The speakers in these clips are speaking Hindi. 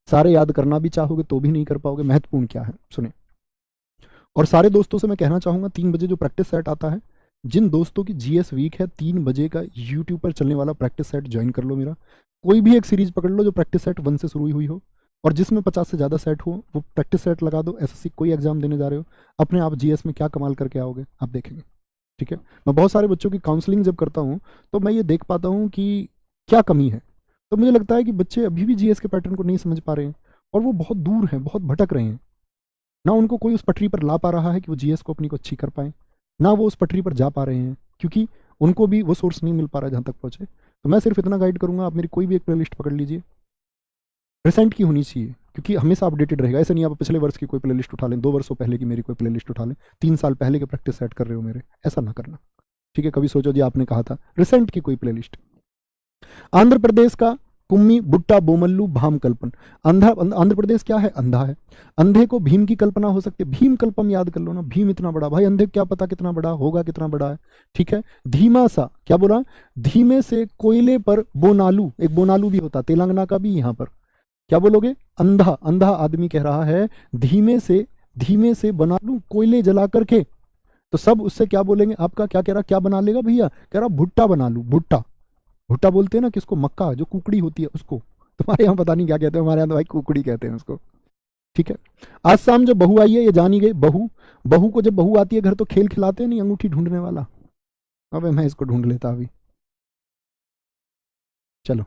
सारे याद करना भी चाहोगे तो भी नहीं कर पाओगे। महत्वपूर्ण क्या है सुने। और सारे दोस्तों से मैं कहना चाहूँगा 3 बजे जो प्रैक्टिस सेट आता है, जिन दोस्तों की जीएस वीक है 3 बजे का यूट्यूब पर चलने वाला प्रैक्टिस सेट ज्वाइन कर लो मेरा। कोई भी एक सीरीज पकड़ लो जो प्रैक्टिस सेट 1 से शुरू हुई हो, और जिसमें 50 से ज़्यादा सेट हो वो प्रैक्टिस सेट लगा दो। एसएससी कोई एग्जाम देने जा रहे हो, अपने आप जीएस में क्या कमाल करके आओगे आप देखेंगे। ठीक है, मैं बहुत सारे बच्चों की काउंसलिंग जब करता हूँ तो मैं ये देख पाता हूँ कि क्या कमी है। तो मुझे लगता है कि बच्चे अभी भी जीएस के पैटर्न को नहीं समझ पा रहे हैं, और वो बहुत दूर हैं, बहुत भटक रहे हैं। ना उनको कोई उस पटरी पर ला पा रहा है कि वो जीएस को अपनी को अच्छी कर पाए, ना वो उस पटरी पर जा पा रहे हैं, क्योंकि उनको भी वो सोर्स नहीं मिल पा रहा है जहाँ तक पहुँचे। तो मैं सिर्फ इतना गाइड करूँगा, आप मेरी कोई भी एक प्ले लिस्ट पकड़ लीजिए, रिसेंट की होनी चाहिए, क्योंकि हमेशा अपडेटेड रहेगा। ऐसा नहीं आप पिछले वर्ष की कोई प्ले लिस्ट उठा लें, 2 वर्षों पहले की मेरी कोई प्ले लिस्ट उठा लें, 3 साल पहले के प्रैक्टिस सेट कर रहे हो मेरे, ऐसा ना करना। ठीक है, कभी सोचो जी आपने कहा था, रिसेंट की कोई प्ले लिस्ट। आंध्र प्रदेश का कुम्मी बुट्टा बोमल्लू भाम कल्पन। आंध्र प्रदेश क्या है, अंधा है। अंधे को भीम की कल्पना हो सकती है, भीम कल्पम याद कर लो ना, भीम इतना बड़ा, भाई अंधे क्या पता कितना बड़ा होगा, कितना बड़ा है। ठीक है, धीमा सा, क्या बोला, धीमे से कोयले पर बोनालू, एक बोनालू भी होता तेलंगाना का भी यहाँ पर, क्या बोलोगे, अंधा, अंधा आदमी कह रहा है धीमे से बना लूं कोयले जला करके, तो सब उससे क्या बोलेंगे, आपका क्या कह रहा, क्या बना लेगा भैया, कह रहा भुट्टा बना लूं, भुट्टा, भुट्टा बोलते हैं ना किसको, मक्का जो कुकड़ी होती है उसको, तुम्हारे यहाँ पता नहीं क्या कहते हैं, हमारे यहाँ तो भाई कुकड़ी कहते हैं उसको। ठीक है, आज शाम जब बहू आई है, ये जानी गई, बहू, बहू को जब बहू आती है घर तो खेल खिलाते हैं नहीं, अंगूठी ढूंढने वाला। अबे मैं इसको ढूंढ लेता अभी, चलो।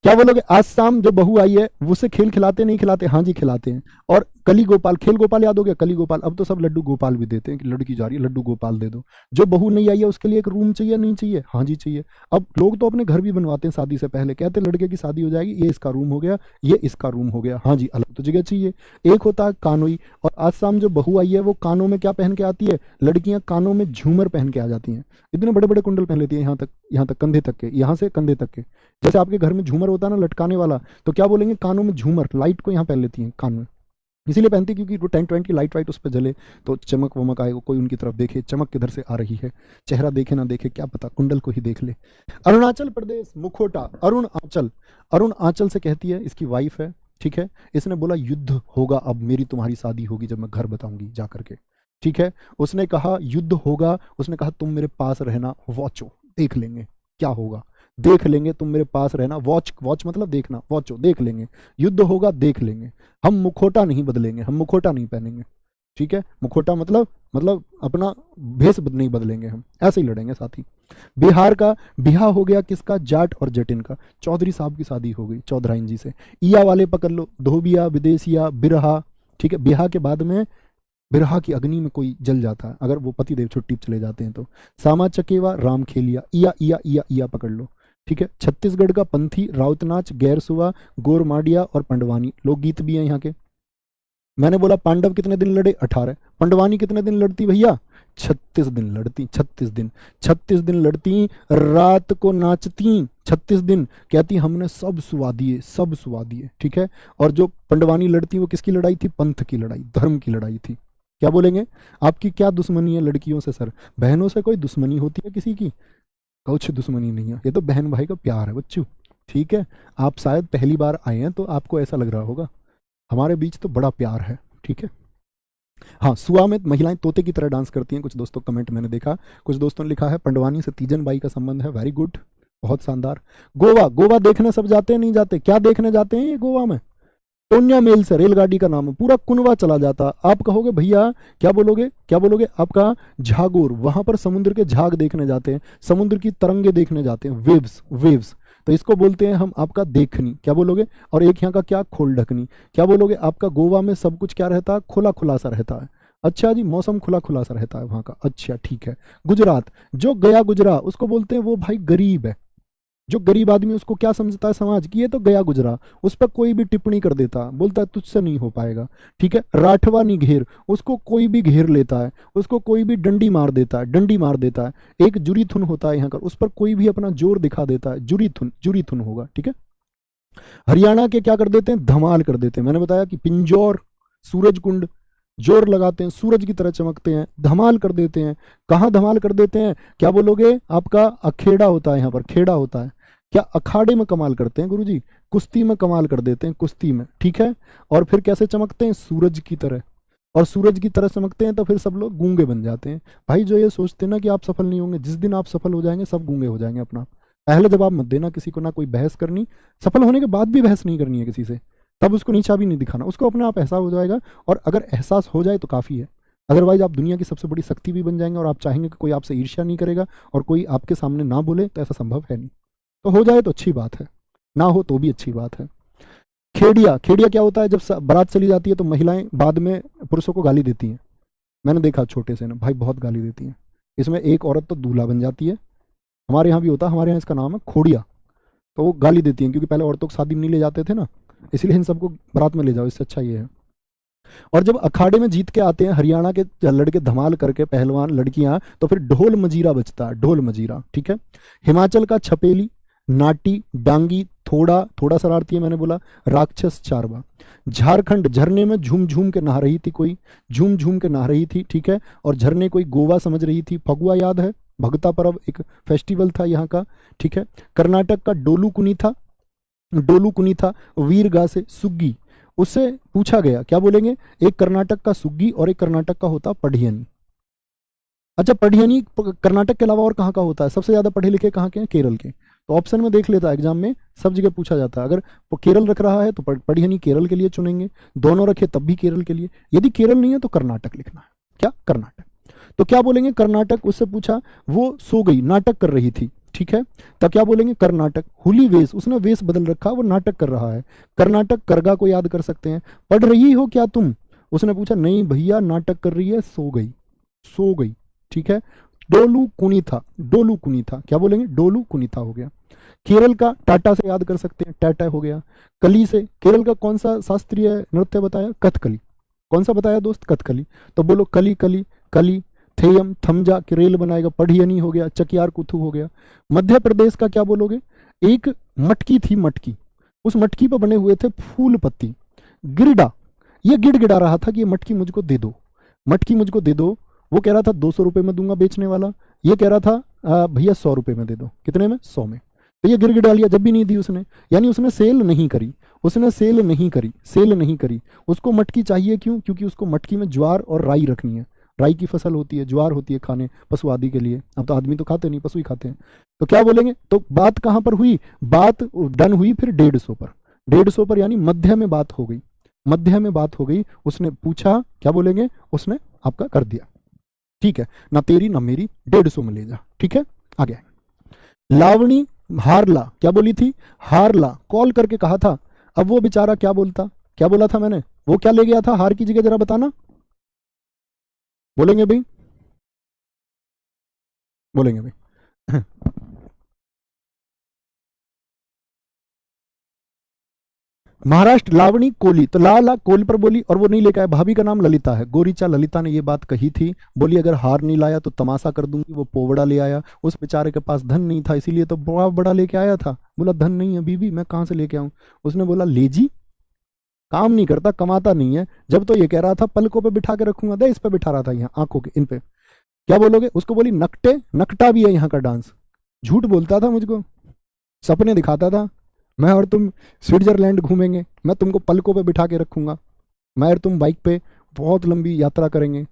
क्या बोलोगे, आज शाम जो बहू आई है वो उसे खेल खिलाते नहीं खिलाते, हाँ जी खिलाते हैं। और कली गोपाल, खेल गोपाल याद हो गया, कली गोपाल, अब तो सब लड्डू गोपाल भी देते हैं कि लड़की जा रही है लड्डू गोपाल दे दो। जो बहू नहीं आई है उसके लिए एक रूम चाहिए, नहीं चाहिए, हाँ जी चाहिए। अब लोग तो अपने घर भी बनवाते हैं शादी से पहले, कहते हैं लड़के की शादी हो जाएगी, ये इसका रूम हो गया, ये इसका रूम हो गया, हाँ जी अलग तो जगह चाहिए। एक होता है कानोई, और आज शाम जो बहू आई है वो कानों में क्या पहन के आती है, लड़कियां कानों में झूमर पहन के आ जाती हैं, इतने बड़े बड़े कुंडल पहन लेती है, यहाँ तक कंधे तक के, यहाँ से कंधे तक के। जैसे आपके घर में झूमर होता है ना लटकाने वाला, तो क्या बोलेंगे, कानों में झूमर, लाइट को यहाँ पहन लेती हैं कान में, इसीलिए पहनती क्योंकि वो 10-20 की लाइट वाइट उस पर जले तो चमक वमक आए, कोई उनकी तरफ देखे, चमक किधर से आ रही है, चेहरा देखे ना देखे क्या पता, कुंडल को ही देख ले। अरुणाचल प्रदेश मुखोटा, अरुण आंचल से कहती है, इसकी वाइफ है। ठीक है, इसने बोला युद्ध होगा, अब मेरी तुम्हारी शादी होगी जब मैं घर बताऊंगी जा करके। ठीक है, उसने कहा युद्ध होगा, उसने कहा तुम मेरे पास रहना, वॉचो देख लेंगे क्या होगा, देख लेंगे, तुम मेरे पास रहना, वॉच, वॉच मतलब देखना, वॉचो देख लेंगे, युद्ध होगा देख लेंगे, हम मुखोटा नहीं बदलेंगे, हम मुखोटा नहीं पहनेंगे। ठीक है, मुखोटा मतलब अपना भेष नहीं बदलेंगे, हम ऐसे ही लड़ेंगे साथी। बिहार का बिहा हो गया किसका, जाट और जटिन का, चौधरी साहब की शादी हो गई चौधराइन जी से। ईया वाले पकड़ लो, धोबिया, विदेशिया, बिरहा। ठीक है, बिहा के बाद में बिरहा की अग्नि में कोई जल जाता है अगर वो पतिदेव छुट्टी पर चले जाते हैं तो। सामा चकेवा, राम खेलिया, इया इया इया इया पकड़ लो। ठीक है, छत्तीसगढ़ का पंथी, राउतनाच, गैरसुआ, गोरमाडिया और पंडवानी, लोकगीत भी हैं यहाँ के। मैंने बोला पांडव कितने दिन लड़े, 18। पंडवानी कितने दिन लड़ती भैया, 36 दिन लड़ती, 36 दिन लड़ती, रात को नाचती 36 दिन, कहती हमने सब सुवा दिए, सब सुवा दिए। ठीक है, और जो पंडवानी लड़ती वो किसकी लड़ाई थी, पंथ की लड़ाई, धर्म की लड़ाई थी। क्या बोलेंगे, आपकी क्या दुश्मनी है लड़कियों से सर, बहनों से कोई दुश्मनी होती है किसी की, कुछ दुश्मनी नहीं है, ये तो बहन भाई का प्यार है बच्चों। ठीक है, आप शायद पहली बार आए हैं तो आपको ऐसा लग रहा होगा, हमारे बीच तो बड़ा प्यार है। ठीक है, हाँ, सुआ में महिलाएं तोते की तरह डांस करती हैं, कुछ दोस्तों कमेंट मैंने देखा, कुछ दोस्तों ने लिखा है पंडवानी से तीजन बाई का संबंध है, वेरी गुड, बहुत शानदार। गोवा, गोवा देखने सब जाते हैं नहीं जाते, क्या देखने जाते हैं ये गोवा में, टोन्या मेल से रेलगाड़ी का नाम है, पूरा कुनवा चला जाता। आप कहोगे भैया क्या बोलोगे, क्या बोलोगे, आपका झागोर, वहां पर समुद्र के झाग देखने जाते हैं, समुद्र की तरंगे देखने जाते हैं, वेव्स, वेव्स, तो इसको बोलते हैं हम आपका देखनी, क्या बोलोगे। और एक यहाँ का क्या, खोल ढकनी, क्या बोलोगे, आपका गोवा में सब कुछ क्या रहता है, खुला खुला सा रहता है। अच्छा जी, मौसम खुला खुला सा रहता है वहाँ का, अच्छा ठीक है। गुजरात, जो गया गुजरा उसको बोलते हैं वो भाई गरीब है, जो गरीब आदमी उसको क्या समझता है समाज की, ये तो गया गुजरा, उस पर कोई भी टिप्पणी कर देता, बोलता है तुझसे नहीं हो पाएगा। ठीक है, राठवा नहीं घेर, उसको कोई भी घेर लेता है, उसको कोई भी डंडी मार देता है, डंडी मार देता है। एक जुरीथुन होता है यहाँ का, उस पर कोई भी अपना जोर दिखा देता है, जुरीथुन, जुरीथुन होगा। ठीक है, हरियाणा के क्या कर देते हैं, धमाल कर देते हैं, मैंने बताया कि पिंजौर, सूरजकुंड, जोर लगाते हैं, सूरज की तरह चमकते हैं, धमाल कर देते हैं। कहाँ धमाल कर देते हैं, क्या बोलोगे? आपका अखेड़ा होता है, यहाँ पर खेड़ा होता है। क्या अखाड़े में कमाल करते हैं गुरुजी? कुश्ती में कमाल कर देते हैं, कुश्ती में, ठीक है। और फिर कैसे चमकते हैं? सूरज की तरह। और सूरज की तरह चमकते हैं तो फिर सब लोग गूंगे बन जाते हैं। भाई जो ये सोचते हैं ना कि आप सफल नहीं होंगे, जिस दिन आप सफल हो जाएंगे सब गूंगे हो जाएंगे अपना। पहले जवाब मत देना किसी को, ना कोई बहस करनी, सफल होने के बाद भी बहस नहीं करनी है किसी से, तब उसको नीचा भी नहीं दिखाना, उसको अपने आप एहसास हो जाएगा। और अगर एहसास हो जाए तो काफ़ी है। अदरवाइज आप दुनिया की सबसे बड़ी शक्ति भी बन जाएंगे और आप चाहेंगे कि कोई आपसे ईर्ष्या नहीं करेगा और कोई आपके सामने ना बोले, तो ऐसा संभव है नहीं। तो हो जाए तो अच्छी बात है, ना हो तो भी अच्छी बात है। खेड़िया, खेड़िया क्या होता है? जब बारात चली जाती है तो महिलाएं बाद में पुरुषों को गाली देती हैं। मैंने देखा छोटे से ना भाई, बहुत गाली देती हैं। इसमें एक औरत तो दूल्हा बन जाती है, हमारे यहाँ भी होता है, हमारे यहाँ इसका नाम है खोड़िया। तो वो गाली देती हैं, क्योंकि पहले औरतों को शादी में नहीं ले जाते थे ना, इसलिए इन सबको बारात में ले जाओ, इससे अच्छा ये है। और जब अखाड़े में जीत के आते हैं हरियाणा के लड़के, धमाल करके पहलवान लड़कियां, तो फिर ढोल मजीरा बजता है, ढोल मजीरा, ठीक है। हिमाचल का छपेली, नाटी, डांगी, थोड़ा थोड़ा शरारती है मैंने बोला, राक्षस चारवा। झारखंड, झरने में झूम झूम के नहा रही थी कोई, झूम झूम के नहा रही थी, ठीक है। और झरने कोई गोवा समझ रही थी। फगुआ याद है? भगता पर्व एक फेस्टिवल था यहाँ का, ठीक है। कर्नाटक का डोलू कुनी था, डोलू कुनी था। वीरगा से सुग्गी, उससे पूछा गया क्या बोलेंगे? एक कर्नाटक का सुग्गी और एक कर्नाटक का होता पढ़ियनी। अच्छा, पढ़ियनी कर्नाटक के अलावा और कहाँ का होता है? सबसे ज्यादा पढ़े लिखे कहाँ के हैं? केरल के। तो ऑप्शन में देख लेता, एग्जाम में सब जगह पूछा जाता है। अगर वो केरल रख रहा है तो पढ़ियनी केरल के लिए चुनेंगे, दोनों रखे तब भी केरल के लिए। यदि केरल नहीं है तो कर्नाटक लिखना है। क्या? कर्नाटक। तो क्या बोलेंगे? कर्नाटक। उससे पूछा, वो सो गई, नाटक कर रही थी, ठीक है। तब क्या बोलेंगे? कर्नाटक। हुली वेश, उसने वेश बदल रखा, वो नाटक कर रहा है। कर्नाटक। करगा को याद कर सकते हैं। पढ़ रही हो क्या तुम? उसने पूछा, नहीं भैया नाटक कर रही है, सो गई, सो गई, ठीक है। डोलू कुनी था, डोलू कुनी था, क्या बोलेंगे? डोलू कुनी था हो गया। केरल का टाटा से याद कर सकते हैं, टाटा हो गया। कली से, केरल का कौन सा शास्त्रीय नृत्य बताया? कथकली। कौन सा बताया दोस्त? कथकली। तो बोलो कली कली कली। थेयम, थमजा कि रेल बनाएगा, पढ़ियनी हो गया, चकियार कुथु हो गया। मध्य प्रदेश का क्या बोलोगे? एक मटकी थी, मटकी, उस मटकी पर बने हुए थे फूल पत्ती। गिरडा, ये गिड़गिड़ा रहा था कि ये मटकी मुझको दे दो, मटकी मुझको दे दो। वो कह रहा था 200 रुपये में दूंगा बेचने वाला, ये कह रहा था भैया 100 रुपये में दे दो। कितने में? 100 में। तो ये गिड़गिड़ा लिया, जब भी नहीं दी उसने, यानी उसने सेल नहीं करी, उसने सेल नहीं करी, सेल नहीं करी। उसको मटकी चाहिए, क्यों? क्योंकि उसको मटकी में ज्वार और राई रखनी है। राई की फसल होती है, ज्वार होती है खाने पशु आदि के लिए। अब तो आदमी तो खाते नहीं, पशु ही खाते हैं। तो क्या बोलेंगे? तो बात कहाँ पर हुई? बात डन हुई फिर 150 पर, 150 पर, यानी मध्य में बात हो गई, मध्य में बात हो गई। उसने पूछा, क्या बोलेंगे? उसने आपका कर दिया, ठीक है। ना तेरी ना मेरी, 150 में ले जा, ठीक है। आगे लावणी हारला, क्या बोली थी? हारला, कॉल करके कहा था। अब वो बेचारा क्या बोलता, क्या बोला था मैंने? वो क्या ले गया था हार की जगह, जरा बताना। बोलेंगे भाई? बोलेंगे भाई? महाराष्ट्र लावणी कोली, तो ला ला कोल पर बोली और वो नहीं लेकर आया। भाभी का नाम ललिता है, गोरीचा ललिता ने ये बात कही थी। बोली अगर हार नहीं लाया तो तमाशा कर दूंगी। वो पोवड़ा ले आया, उस बेचारे के पास धन नहीं था, इसीलिए तो बड़ा बड़ा लेके आया था। बोला धन नहीं है बीबी, मैं कहाँ से लेके आऊँ? उसने बोला लेजी, काम नहीं करता, कमाता नहीं है। जब तो ये कह रहा था पलकों पे बिठा के रखूंगा, दे इस पे बिठा रहा था, यहाँ आंखों के इन पे। क्या बोलोगे? उसको बोली नकटे, नकटा भी है यहाँ का डांस। झूठ बोलता था मुझको, सपने दिखाता था, मैं और तुम स्विट्जरलैंड घूमेंगे, मैं तुमको पलकों पे बिठा के रखूंगा, मैं और तुम बाइक पे बहुत लंबी यात्रा करेंगे,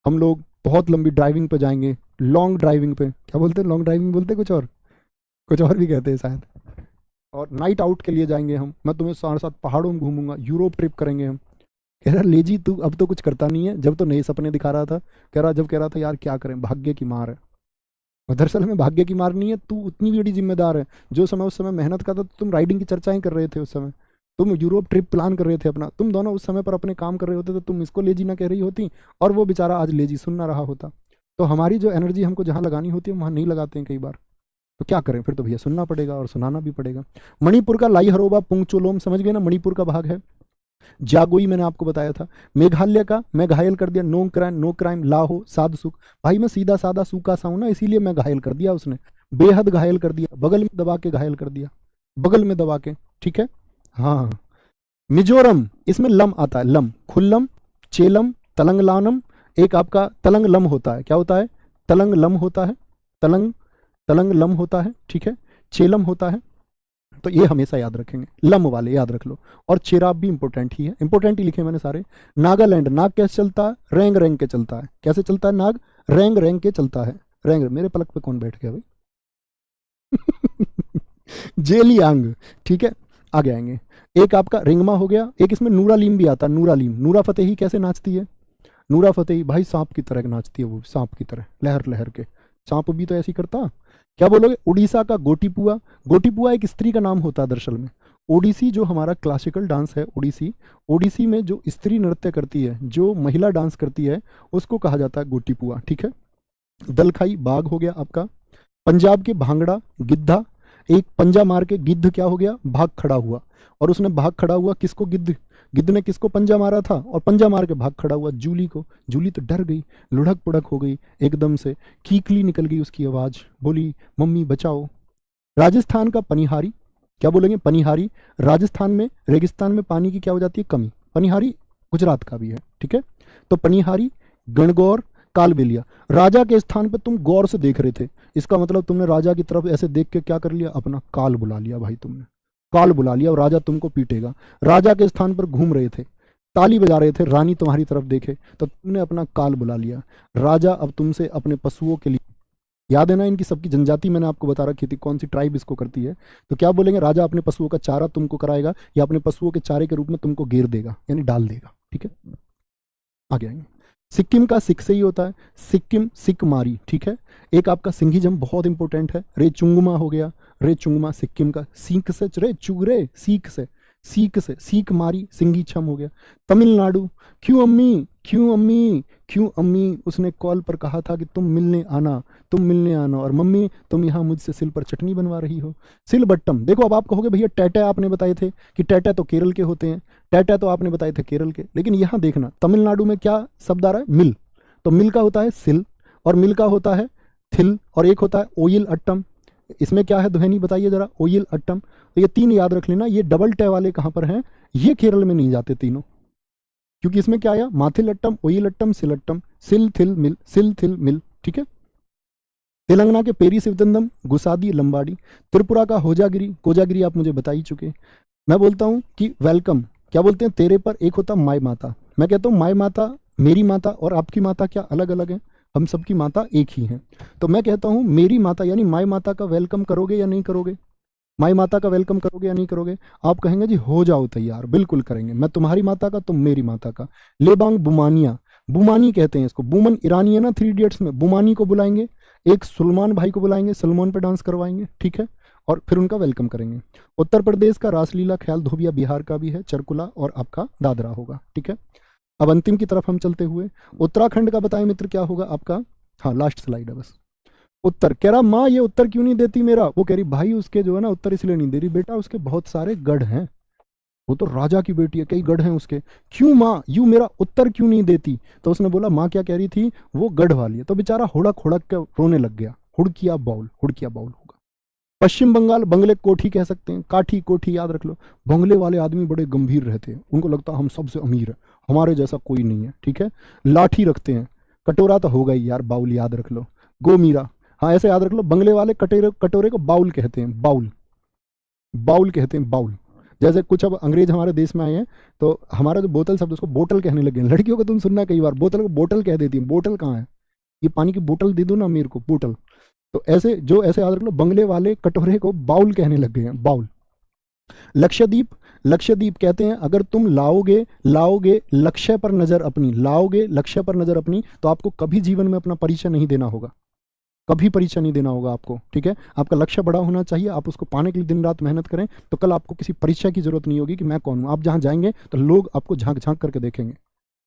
हम लोग बहुत लंबी ड्राइविंग पे जाएंगे, लॉन्ग ड्राइविंग पे। क्या बोलते हैं? लॉन्ग ड्राइविंग बोलते कुछ और भी कहते हैं शायद। और नाइट आउट के लिए जाएंगे हम, मैं तुम्हें साथ साथ पहाड़ों में घूमूंगा, यूरोप ट्रिप करेंगे हम। कह रहा लेजी तू अब तो कुछ करता नहीं है, जब तो नए सपने दिखा रहा था। कह रहा था यार क्या करें, भाग्य की मार है। और दरअसल में भाग्य की मार नहीं है, तू उतनी बड़ी जिम्मेदार है। जो समय उस समय मेहनत करता, तो तुम राइडिंग की चर्चाएं कर रहे थे उस समय, तुम यूरोप ट्रिप प्लान कर रहे थे अपना, तुम दोनों उस समय पर अपने काम कर रहे होते, तो तुम इसको लेजी ना कह रही होती और वो बेचारा आज लेजी सुन ना रहा होता। तो हमारी जो एनर्जी हमको जहाँ लगानी होती है वहाँ नहीं लगाते हैं कई बार। तो क्या करें फिर? तो भैया सुनना पड़ेगा और सुनाना भी पड़ेगा। मणिपुर का लाई हरोबा पुंगचोलोम, समझ गए ना, मणिपुर का भाग है। जागोई मैंने आपको बताया था। मेघालय का मैं घायल कर दिया, नो क्राइम, नो क्राइम, लाहो साध सुख। भाई मैं सीधा साधा सूखा सा हूं ना, इसीलिए मैं घायल कर दिया उसने, बेहद घायल कर दिया, बगल में दबा के घायल कर दिया, बगल में दबा के, ठीक है। हाँ, मिजोरम, इसमें लम आता है, लम, खुल्लम, चेलम, तलंगलानम, एक आपका तलंग लम होता है, क्या होता है, तलंग लम होता है, तलंग तलंग लम होता है, ठीक है, चेलम होता है। तो ये हमेशा याद रखेंगे, लम वाले याद रख लो। और चेराब भी इंपॉर्टेंट ही है, इंपॉर्टेंट ही लिखे मैंने सारे। नागालैंड, नाग कैसे चलता है, रैंग रैंग के चलता है, कैसे चलता है नाग, रैंग रैंग के चलता है, रैंग, मेरे पलक पे कौन बैठ गया भाई जेलियांग, ठीक है, आगे आएंगे। एक आपका रिंगमा हो गया, एक इसमें नूरालीम भी आता है, नूरालीम, नूरा फतेही कैसे नाचती है, नूरा फतेही भाई सांप की तरह नाचती है, वो सांप की तरह लहर लहर के, सांप भी तो ऐसे ही करता। क्या बोलोगे, उड़ीसा का गोटीपुआ, गोटीपुआ एक स्त्री का नाम होता है दरअसल में। ओडिसी जो हमारा क्लासिकल डांस है, ओडिसी, ओडिसी में जो स्त्री नृत्य करती है, जो महिला डांस करती है, उसको कहा जाता है गोटीपुआ, ठीक है। दलखाई बाघ हो गया आपका। पंजाब के भांगड़ा, गिद्धा, एक पंजा मार के गिद्ध क्या हो गया, भाग खड़ा हुआ, और उसने भाग खड़ा हुआ किसको, गिद्ध, गिद्ध ने किसको पंजा मारा था, और पंजा मार के भाग खड़ा हुआ जूली को। जूली तो डर गई, लुढ़क पुढ़क हो गई एकदम से, कीकली निकल गई उसकी आवाज, बोली मम्मी बचाओ। राजस्थान का पनिहारी, क्या बोलेंगे, पनिहारी, राजस्थान में रेगिस्तान में पानी की क्या हो जाती है, कमी, पनिहारी गुजरात का भी है, ठीक है। तो पनिहारी, गणगौर, कालबेलिया, राजा के स्थान पर तुम गौर से देख रहे थे, इसका मतलब तुमने राजा की तरफ ऐसे देख के क्या कर लिया, अपना काल बुला लिया भाई, तुमने काल बुला लिया और राजा तुमको पीटेगा। राजा के स्थान पर घूम रहे थे, ताली बजा रहे थे, रानी तुम्हारी तरफ देखे तो तुमने अपना काल बुला लिया। राजा अब तुमसे अपने पशुओं के लिए, याद है ना इनकी सबकी जनजाति मैंने आपको बता रखी थी, कौन सी ट्राइब इसको करती है, तो क्या बोलेंगे, राजा अपने पशुओं का चारा तुमको कराएगा, या अपने पशुओं के चारे के रूप में तुमको घेर देगा, यानी डाल देगा, ठीक है। आगे आएंगे। सिक्किम का सिख से ही होता है, सिक्किम सिक मारी, ठीक है। एक आपका सिंघीजम बहुत इंपॉर्टेंट है, रे चुंगमा हो गया, रे चुंगमा सिक्किम का, सीख से रे चुगरे, सीख से, सीख से सीख मारी, सिंगी छम हो गया। तमिलनाडु, क्यों अम्मी, क्यों अम्मी, क्यों अम्मी, उसने कॉल पर कहा था कि तुम मिलने आना, तुम मिलने आना, और मम्मी तुम यहाँ मुझसे सिल पर चटनी बनवा रही हो। सिलबट्टम, देखो अब आप कहोगे भैया टैटे आपने बताए थे कि टैटे तो केरल के होते हैं, टैटे तो आपने बताए थे केरल के, लेकिन यहाँ देखना तमिलनाडु में क्या शब्द आ रहा है, मिल, तो मिल का होता है सिल, और मिल का होता है थिल, और एक होता है ओयल अट्टम। इसमें क्या है ध्वनि बताइए जरा, ओयल अट्टम। तो ये तीन याद रख लेना, ये डबल टे वाले कहाँ पर हैं, ये केरल में नहीं जाते तीनों, क्योंकि इसमें क्या आया, माथिल अट्टम, ओयल अट्टम, सिलट्टम, सिल थिल मिल, सिल थिल मिल, ठीक है। तेलंगाना के पेरी शिवतंदम, गुसादी लंबाड़ी, त्रिपुरा का होजागिरी, कोजागिरी आप मुझे बता ही चुके। मैं बोलता हूँ कि वेलकम, क्या बोलते हैं तेरे पर, एक होता माई माता, मैं कहता हूँ माई माता, मेरी माता और आपकी माता क्या अलग अलग है, हम सबकी माता एक ही हैं। तो मैं कहता हूँ मेरी माता यानी माई माता का वेलकम करोगे या नहीं करोगे, माई माता का वेलकम करोगे या नहीं करोगे। आप कहेंगे जी हो जाओ तैयार, बिल्कुल करेंगे, मैं तुम्हारी माता का, तुम मेरी माता का। लेबांग बुमानिया, बुमानी कहते हैं इसको, बुमन ईरानी है ना 3 इडियट्स में, बुमानी को बुलाएंगे, एक सलमान भाई को बुलाएंगे, सलमान पे डांस करवाएंगे, ठीक है, और फिर उनका वेलकम करेंगे। उत्तर प्रदेश का रासलीला ख्याल धोबिया, बिहार का भी है चरकुला, और आपका दादरा होगा, ठीक है। अब अंतिम की तरफ हम चलते हुए, उत्तराखंड का बताएं मित्र क्या होगा आपका, हाँ लास्ट स्लाइड है बस। उत्तर, कह रहा माँ ये उत्तर क्यों नहीं देती मेरा, वो कह रही भाई उसके जो है ना उत्तर इसलिए नहीं दे रही बेटा, उसके बहुत सारे गढ़ हैं, वो तो राजा की बेटी है, कई गढ़ हैं उसके, क्यों माँ यू मेरा उत्तर क्यों नहीं देती। तो उसने बोला माँ क्या कह रही थी, वो गढ़ वाली है। तो बेचारा हुड़क हुड़क के रोने लग गया, हुड़किया बाउल, हुड़किया बाउल होगा। पश्चिम बंगाल, बंगले कोठी कह सकते हैं, काठी कोठी याद रख लो। बंगले वाले आदमी बड़े गंभीर रहते हैं, उनको लगता है हम सबसे अमीर है, हमारे जैसा कोई नहीं है, ठीक है। लाठी रखते हैं, कटोरा तो होगा ही यार, बाउल याद रख लो। गोमीरा, हाँ ऐसे याद रख लो, बंगले वाले कटोरे कटोरे को बाउल कहते हैं, बाउल, बाउल कहते हैं, बाउल। जैसे कुछ अब अंग्रेज हमारे देश में आए हैं तो हमारा जो बोतल शब्द उसको बोतल कहने लगे हैं। लड़कियों को तुम सुनना कई बार बोतल को बोतल कह देती है, बोतल कहाँ है, ये पानी की बोतल दे दो ना मेरे को, बोतल। तो ऐसे जो ऐसे याद रख लो, बंगले वाले कटोरे को बाउल कहने लग गए हैं, बाउल। लक्षद्वीप, लक्षद्वीप कहते हैं अगर तुम लाओगे लाओगे लक्ष्य पर नजर अपनी, लाओगे लक्ष्य पर नजर अपनी, तो आपको कभी जीवन में अपना परिचय नहीं देना होगा, कभी परिचय नहीं देना होगा आपको, ठीक है। आपका लक्ष्य बड़ा होना चाहिए, आप उसको पाने के लिए दिन रात मेहनत करें, तो कल आपको किसी परिचय की जरूरत नहीं होगी कि मैं कौन हूँ। आप जहाँ जाएंगे तो लोग आपको झांक झांक करके देखेंगे,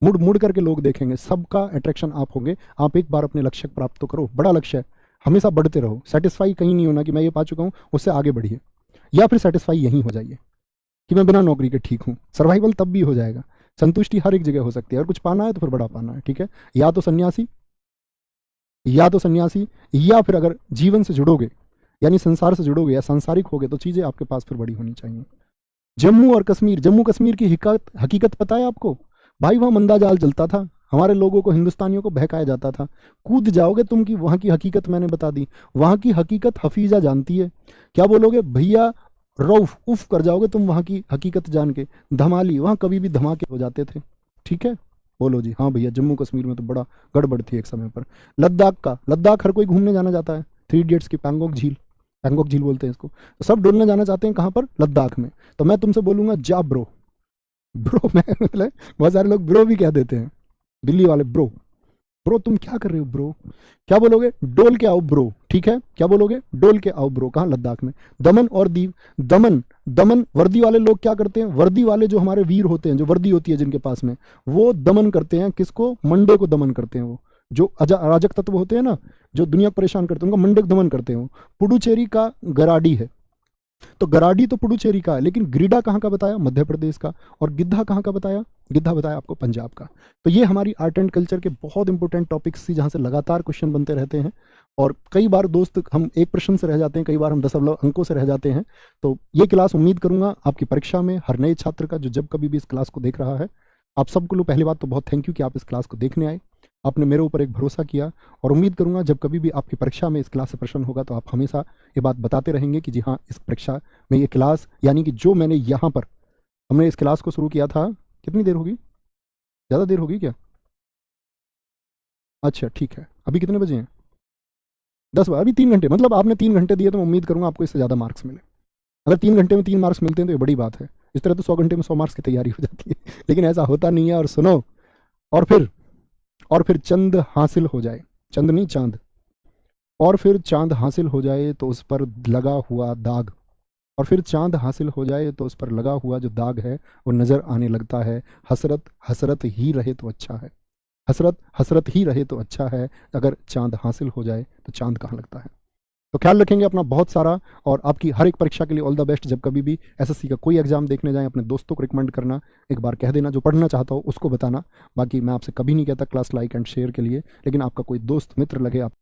मुड़ मुड़ करके लोग देखेंगे, सबका अट्रैक्शन आप होंगे। आप एक बार अपने लक्ष्य प्राप्त तो करो, बड़ा लक्ष्य है, हमेशा बढ़ते रहो, सेटिस्फाई कहीं नहीं होना कि मैं ये पा चुका हूँ, उससे आगे बढ़िए, या फिर सेटिस्फाई यहीं हो जाइए कि मैं बिना नौकरी के ठीक हूँ। सर्वाइवल तब भी हो जाएगा, संतुष्टि हर एक जगह हो सकती है, अगर कुछ पाना है तो फिर बड़ा पाना है, ठीक है। या तो सन्यासी, या तो सन्यासी, या फिर अगर जीवन से जुड़ोगे यानी संसार से जुड़ोगे या सांसारिक होगे तो चीज़ें आपके पास फिर बड़ी होनी चाहिए। जम्मू और कश्मीर, जम्मू कश्मीर की हकीकत पता है आपको भाई, वहाँ मंदा जाल चलता था, हमारे लोगों को, हिंदुस्तानियों को बहकाया जाता था। कूद जाओगे तुम कि वहाँ की हकीकत मैंने बता दी। वहाँ की हकीकत हफीज़ा जानती है। क्या बोलोगे भैया, रऊफ उफ कर जाओगे तुम वहाँ की हकीकत जान के। धमाली, वहाँ कभी भी धमाके हो जाते थे। ठीक है, बोलो जी। हाँ भैया, जम्मू कश्मीर में तो बड़ा गड़बड़ थी एक समय पर। लद्दाख हर कोई घूमने जाना चाहता है। 3 इडियट्स की पैंगोंग झील बोलते हैं इसको। तो सब डोलने जाना चाहते हैं कहाँ पर? लद्दाख में। तो मैं तुमसे बोलूंगा जा ब्रो। ब्रो मैं मतलब बहुत सारे लोग ब्रो भी कह देते हैं, दिल्ली वाले। ब्रो ब्रो तुम क्या कर रहे हो ब्रो? क्या बोलोगे? डोल के आओ ब्रो। ठीक है, क्या बोलोगे? डोल के आओ ब्रो। कहाँ? लद्दाख में। दमन और दीव। दमन वर्दी वाले लोग क्या करते हैं? वर्दी वाले जो हमारे वीर होते हैं, जो वर्दी होती है जिनके पास में, वो दमन करते हैं। किसको? मंडे को दमन करते हैं। वो जो अराजक तत्व होते हैं ना, जो दुनिया को परेशान करते हैं, उनका मंडे को दमन करते हैं। वो पुडुचेरी का गराडी है। तो गराडी तो पुडुचेरी का है, लेकिन ग्रीडा कहाँ का बताया? मध्य प्रदेश का। और गिद्धा कहाँ का बताया? गिद्धा बताया आपको पंजाब का। तो ये हमारी आर्ट एंड कल्चर के बहुत इंपॉर्टेंट टॉपिक्स थी, जहाँ से लगातार क्वेश्चन बनते रहते हैं। और कई बार दोस्त हम एक प्रश्न से रह जाते हैं, कई बार हम दशमलव अंकों से रह जाते हैं। तो ये क्लास उम्मीद करूंगा आपकी परीक्षा में हर नए छात्र का, जो जब कभी भी इस क्लास को देख रहा है, आप सबको पहली बात तो बहुत थैंक यू कि आप इस क्लास को देखने आए। आपने मेरे ऊपर एक भरोसा किया, और उम्मीद करूंगा जब कभी भी आपकी परीक्षा में इस क्लास से प्रश्न होगा तो आप हमेशा ये बात बताते रहेंगे कि जी हाँ, इस परीक्षा में ये क्लास, यानी कि जो मैंने यहाँ पर, हमने इस क्लास को शुरू किया था, कितनी देर होगी? ज़्यादा देर होगी क्या? अच्छा ठीक है, अभी कितने बजे हैं? 10 बजे। अभी 3 घंटे, मतलब आपने 3 घंटे दिए, तो मैं उम्मीद करूंगा आपको इससे ज़्यादा मार्क्स मिले। अगर 3 घंटे में 3 मार्क्स मिलते हैं तो ये बड़ी बात है। इस तरह तो 100 घंटे में 100 मार्क्स की तैयारी हो जाती है, लेकिन ऐसा होता नहीं है। और सुनो, और फिर चंद हासिल हो जाए, चंद नहीं चांद, और फिर चांद हासिल हो जाए तो उस पर लगा हुआ दाग, और फिर चांद हासिल हो जाए तो उस पर लगा हुआ जो दाग है वो नज़र आने लगता है। हसरत हसरत ही रहे तो अच्छा है। हसरत हसरत ही रहे तो अच्छा है। अगर चांद हासिल हो जाए तो चांद कहाँ लगता है? तो ख्याल रखेंगे अपना बहुत सारा, और आपकी हर एक परीक्षा के लिए ऑल द बेस्ट। जब कभी भी एसएससी का कोई एग्जाम देखने जाएं, अपने दोस्तों को रिकमेंड करना, एक बार कह देना, जो पढ़ना चाहता हो उसको बताना। बाकी मैं आपसे कभी नहीं कहता क्लास लाइक एंड शेयर के लिए, लेकिन आपका कोई दोस्त मित्र लगे आप